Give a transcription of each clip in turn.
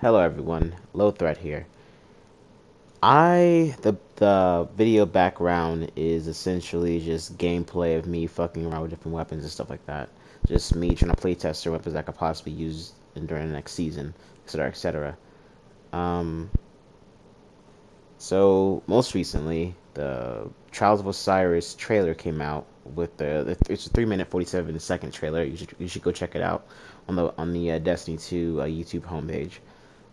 Hello everyone, Low Threat here. The video background is essentially just gameplay of me fucking around with different weapons and stuff like that. Just me trying to playtest certain weapons I could possibly use during the next season, etc., etc. Um, so most recently, the Trials of Osiris trailer came out with it's a 3 minute 47-second trailer. You should go check it out on the Destiny 2 YouTube homepage.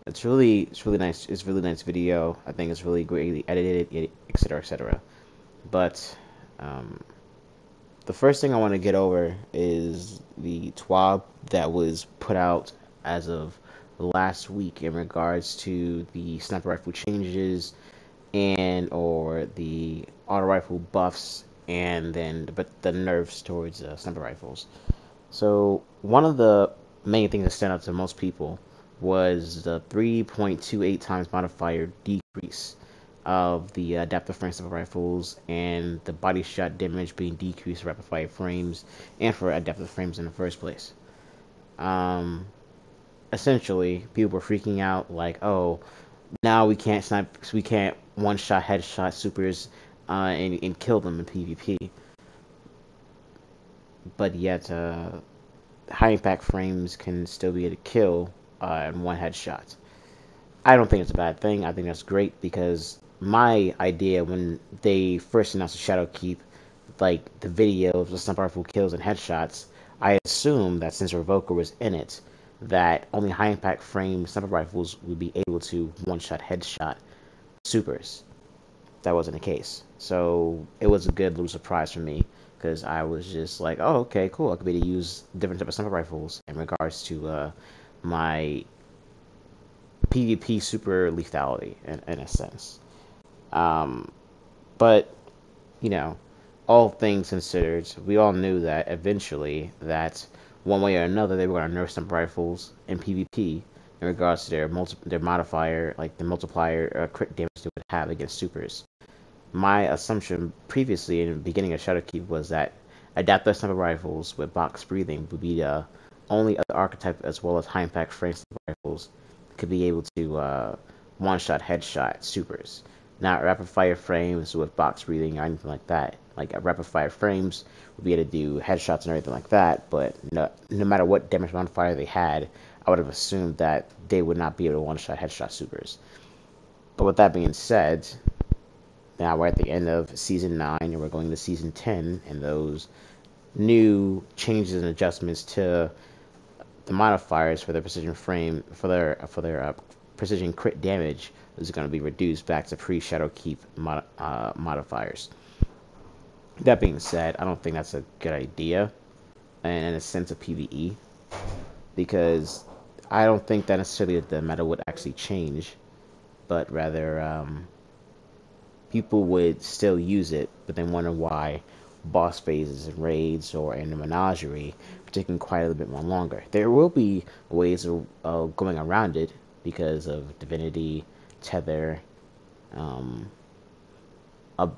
It's really nice. It's really nice video. I think it's really greatly edited, etc., etc. But um, the first thing I want to get over is the TWAB that was put out as of last week in regards to the sniper rifle changes and or the auto rifle buffs and then the nerfs towards sniper rifles. So one of the main things that stand out to most people was the 3.28 times modifier decrease of the adaptive frame sniper rifles and the body shot damage being decreased for rapid fire frames and for adaptive frames in the first place. Um, Essentially, people were freaking out like, oh, now we can't one shot headshot supers and kill them in PvP. But yet, high impact frames can still be able to kill in one headshot. I don't think it's a bad thing. I think that's great because my idea when they first announced the Shadow Keep, like the video of the sniper rifle kills and headshots, I assumed that since Revoker was in it, that only high impact frame sniper rifles would be able to one shot headshot supers. That wasn't the case. So it was a good little surprise for me because I was just like, oh, okay, cool. I could be able to use different type of sniper rifles in regards to my PvP super lethality in a sense. Um, but you know, all things considered, we all knew that eventually that one way or another they were going to nerf some rifles in PvP in regards to their modifier, like the multiplier crit damage they would have against supers. My assumption previously in the beginning of Shadowkeep was that adaptive sniper rifles with box breathing would be the only other archetype, as well as high impact frame sniper rifles could be able to one shot headshot supers. Not rapid fire frames with box breathing or anything like that. Like rapid fire frames would be able to do headshots and everything like that, but no matter what damage modifier they had, I would have assumed that they would not be able to one shot headshot supers. But with that being said, now we're at the end of season 9 and we're going to season 10, and those new changes and adjustments to the modifiers for their precision frame for their precision crit damage is going to be reduced back to pre-shadow keep modifiers. That being said, I don't think that's a good idea in a sense of PvE, because I don't think that necessarily the meta would actually change, but rather people would still use it, but then wonder why boss phases and raids or in the menagerie are taking quite a little bit more longer. There will be ways of going around it because of divinity, tether, um, uh,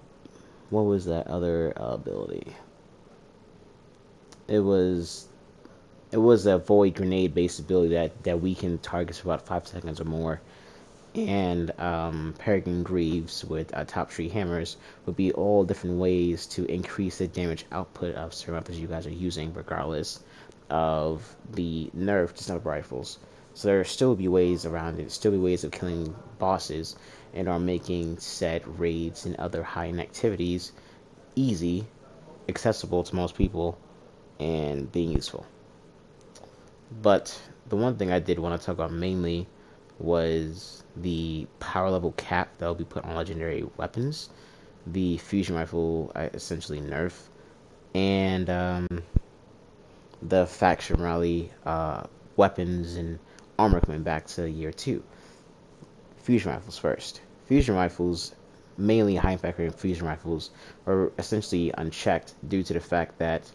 what was that other ability? It was it was a void grenade based ability that weakened targets for about 5 seconds or more, and Peregrine Greaves with top tree hammers would be all different ways to increase the damage output of certain weapons you guys are using, regardless of the nerf to sniper rifles. So there still be ways around it, still be ways of killing bosses, and are making said raids and other high-end activities easy, accessible to most people, and being useful. But the one thing I did want to talk about mainly was the power level cap that will be put on legendary weapons, the fusion rifle essentially nerf, and the faction rally weapons and armor coming back to year 2. Fusion rifles first. Fusion rifles, mainly high impact fusion rifles, are essentially unchecked due to the fact that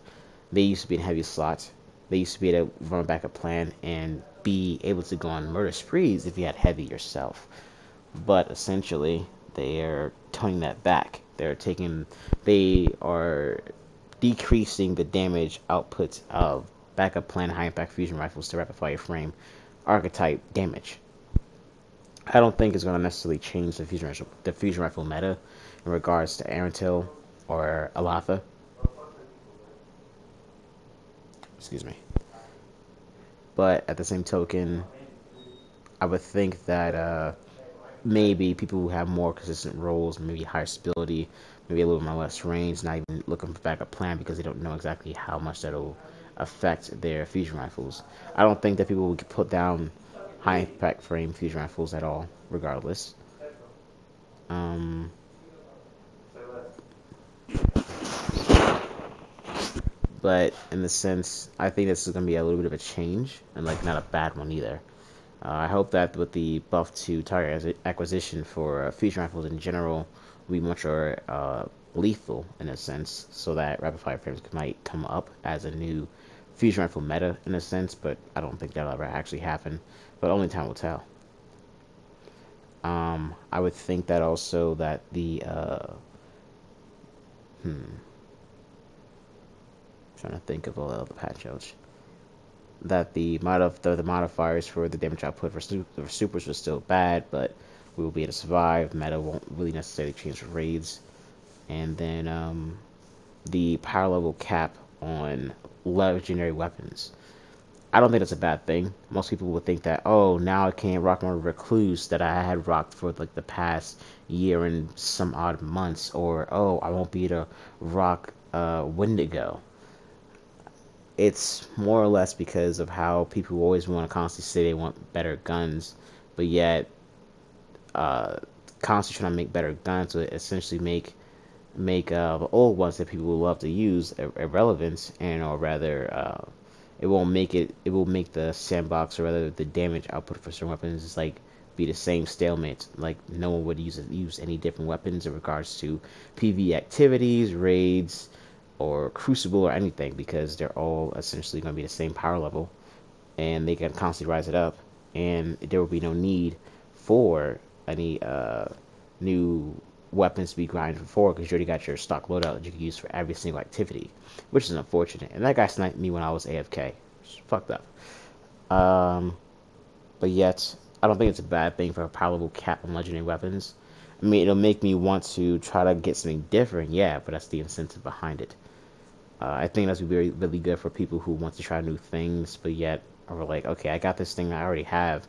they used to be in heavy slots. They used to be able to run a backup plan and be able to go on murder sprees if you had heavy yourself. But essentially, they are toning that back. They are decreasing the damage output of backup plan high impact fusion rifles to rapid fire frame archetype damage. I don't think it's going to necessarily change the fusion rifle meta in regards to Arantil or Alatha. Excuse me. But at the same token, I would think that maybe people who have more consistent roles, maybe higher stability, maybe a little more less range, not even looking for backup plan because they don't know exactly how much that'll affect their fusion rifles. I don't think that people would put down high impact frame fusion rifles at all, regardless. Um, but in the sense, I think this is going to be a little bit of a change, and like not a bad one either. I hope that with the buff to target acquisition for fusion rifles in general, will be much more lethal in a sense, so that rapid fire frames might come up as a new fusion rifle meta in a sense. But I don't think that'll ever actually happen. But only time will tell. I would think that also that the trying to think of all the other patch notes, that the modifiers for the damage output for supers was still bad, but we will be able to survive. Meta won't really necessarily change for raids, and then the power level cap on legendary weapons. I don't think that's a bad thing. Most people would think that, oh, now I can't rock my recluse that I had rocked for like the past year and some odd months, or oh, I won't be able to rock Wendigo. It's more or less because of how people always want to constantly say they want better guns, but yet uh, constantly trying to make better guns to essentially make the old ones that people love to use irrelevant, and or rather it will make the sandbox, or rather the damage output for certain weapons is like be the same stalemate. Like no one would use any different weapons in regards to PvE activities, raids, or Crucible or anything, because they're all essentially going to be the same power level, and they can constantly rise it up, and there will be no need for any new weapons to be grinded for, because you already got your stock loadout that you can use for every single activity, which is unfortunate. And that guy sniped me when I was AFK. It's fucked up. Um, but yet, I don't think it's a bad thing for a power level cap on legendary weapons. I mean, it'll make me want to try to get something different, yeah, but that's the incentive behind it. I think that's very really good for people who want to try new things, but yet are like, okay, I got this thing I already have,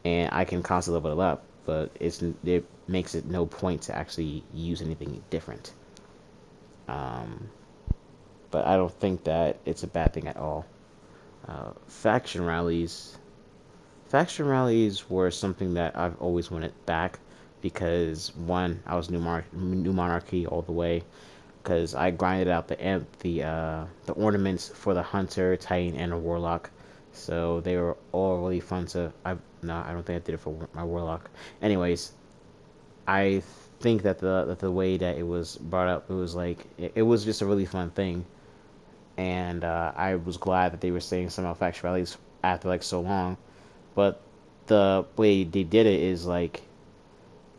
and I can constantly level it up. But it makes it no point to actually use anything different. Um, but I don't think that it's a bad thing at all. Uh, faction rallies, faction rallies were something that I've always wanted back, because one, I was new monarchy all the way, because I grinded out the ornaments for the hunter, titan, and a warlock. So they were all really fun to. I don't think I did it for my warlock. Anyways, I think that the way that it was brought up, it was like it was just a really fun thing, and I was glad that they were saying some of faction rallies after like so long. But the way they did it is like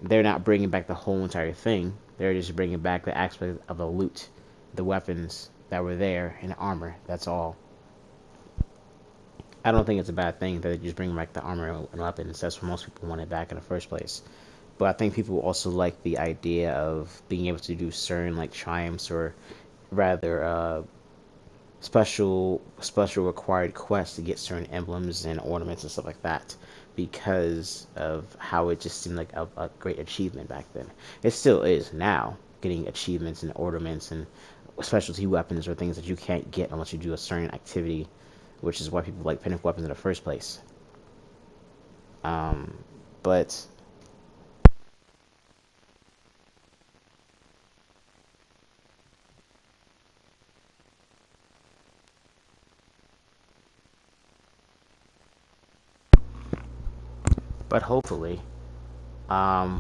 they're not bringing back the whole entire thing. They're just bringing back the aspect of the loot, the weapons that were there, and the armor. That's all. I don't think it's a bad thing that they just bring back the armor and weapons. That's what most people wanted back in the first place. But I think people also like the idea of being able to do certain like triumphs, or rather special required quests to get certain emblems and ornaments and stuff like that, because of how it just seemed like a great achievement back then. It still is now, getting achievements and ornaments and specialty weapons or things that you can't get unless you do a certain activity, which is why people like pinnacle weapons in the first place. Um, but hopefully,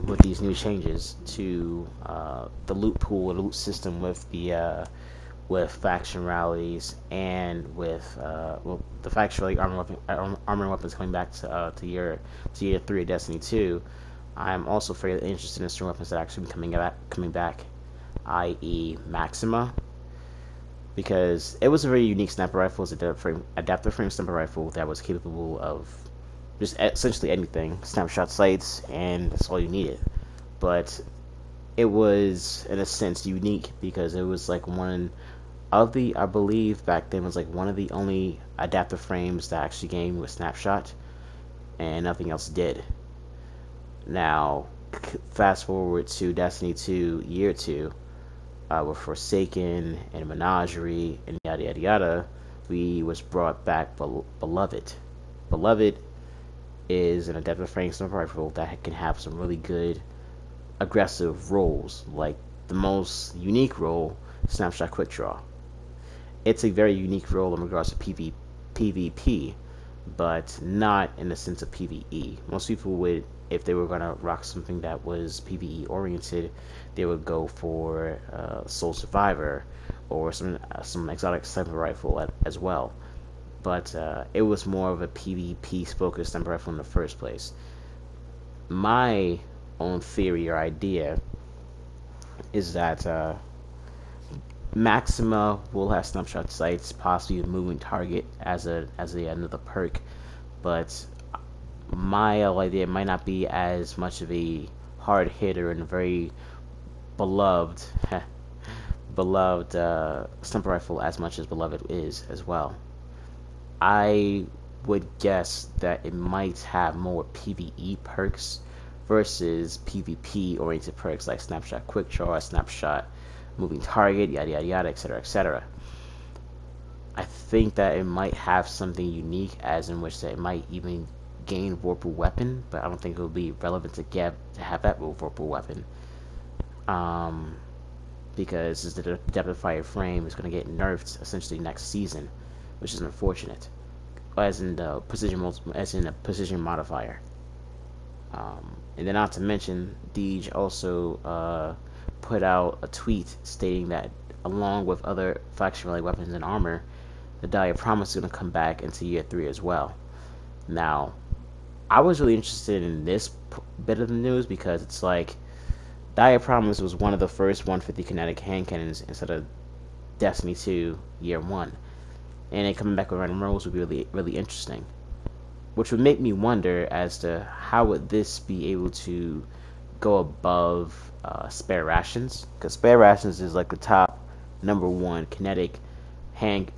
with these new changes to the loot pool, the loot system with faction rallies, and with the faction rally armor and weapons coming back to year 3 of Destiny 2, I'm also fairly interested in certain weapons that actually be coming back, i.e. Maxima, because it was a very unique sniper rifle. It's a adaptive frame sniper rifle that was capable of just essentially anything, snapshot sights, and that's all you needed. But it was in a sense unique because it was like one of the, I believe back then was like one of the only adaptive frames that actually came with snapshot, and nothing else did. Now, fast forward to Destiny 2 Year 2, with Forsaken and Menagerie and yada yada yada, we was brought back Beloved. Beloved is an adaptive frame sniper rifle that can have some really good aggressive roles, like the most unique role, Snapshot Quick Draw. It's a very unique role in regards to PvP, but not in the sense of PvE. Most people would, if they were gonna rock something that was PvE oriented, they would go for Soul Survivor or some exotic sniper rifle as well. But it was more of a PvP focused sniper rifle in the first place. My own theory or idea is that Maxima will have snapshot sights, possibly a moving target as the end of the perk, but my idea might not be as much of a hard hitter and very beloved beloved sniper rifle as much as Beloved is as well. I would guess that it might have more PvE perks versus PvP oriented perks like Snapshot Quick Draw, Snapshot Moving Target, yada yada yada, etc. etc. I think that it might have something unique, as in which that it might even gain Vorpal Weapon, but I don't think it will be relevant to have that Vorpal Weapon. Because the Depth of Fire frame is going to get nerfed essentially next season, which is unfortunate, as in the precision modifier. And then not to mention, Deej also put out a tweet stating that along with other faction-related weapons and armor, the Dire Promise is going to come back into Year 3 as well. Now, I was really interested in this bit of the news because it's like Dire Promise was one of the first 150 kinetic hand cannons instead of Destiny 2 Year 1. And it coming back with random rolls would be really, really interesting. Which would make me wonder as to how would this be able to go above Spare Rations, because Spare Rations is like the top #1 kinetic hand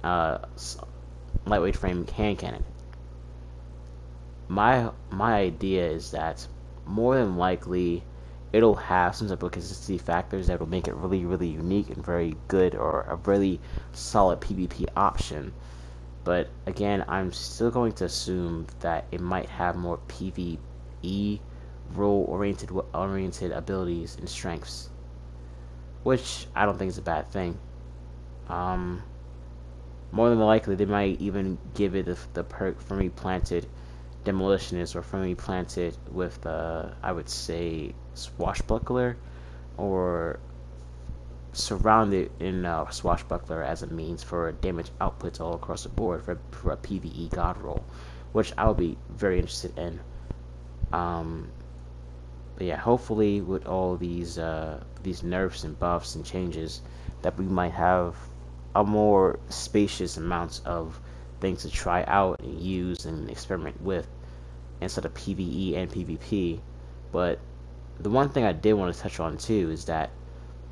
lightweight frame hand cannon. My idea is that more than likely it'll have some type of consistency factors that will make it really, really unique and very good, or a really solid PvP option. But again, I'm still going to assume that it might have more PvE role-oriented abilities and strengths, which I don't think is a bad thing. More than likely, they might even give it the perk Firmly Planted Demolitionist, or Firmly Planted with, I would say, Swashbuckler, or Surrounded in Swashbuckler as a means for damage outputs all across the board for a PvE god roll, which I would be very interested in. But yeah, hopefully with all these nerfs and buffs and changes, that we might have a more spacious amounts of things to try out and use and experiment with instead of PvE and PvP. But the one thing I did want to touch on too is that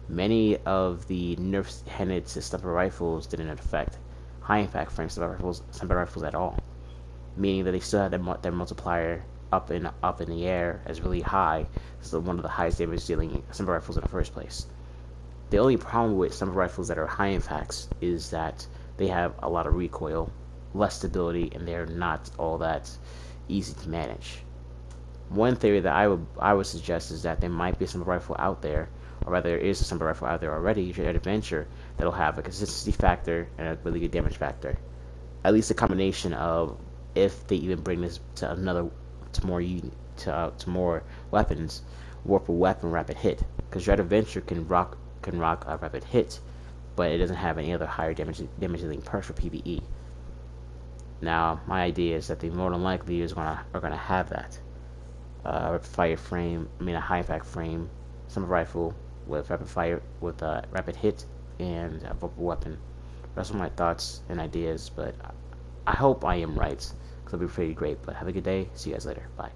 many of the nerfs handed to sniper rifles didn't affect high impact frame sniper rifles at all, meaning that they still had their multiplier up in the air as really high. So one of the highest damage dealing sniper rifles in the first place. The only problem with sniper rifles that are high impacts is that they have a lot of recoil, less stability, and they're not all that easy to manage. One theory that I would suggest is that there might be a sniper rifle out there, or rather there is a sniper rifle out there already, Dread Adventure, that'll have a consistency factor and a really good damage factor. At least a combination of, if they even bring this to more weapons, Warp a Weapon Rapid Hit, because Dread Adventure can rock a Rapid Hit, but it doesn't have any other higher damage dealing perks for PvE. Now, my idea is that they more than likely are gonna have that. A high impact frame sniper rifle with rapid fire with rapid hit and a vocal weapon. That's all my thoughts and ideas, but I hope I am right, because that'll be pretty great. But have a good day. See you guys later. Bye.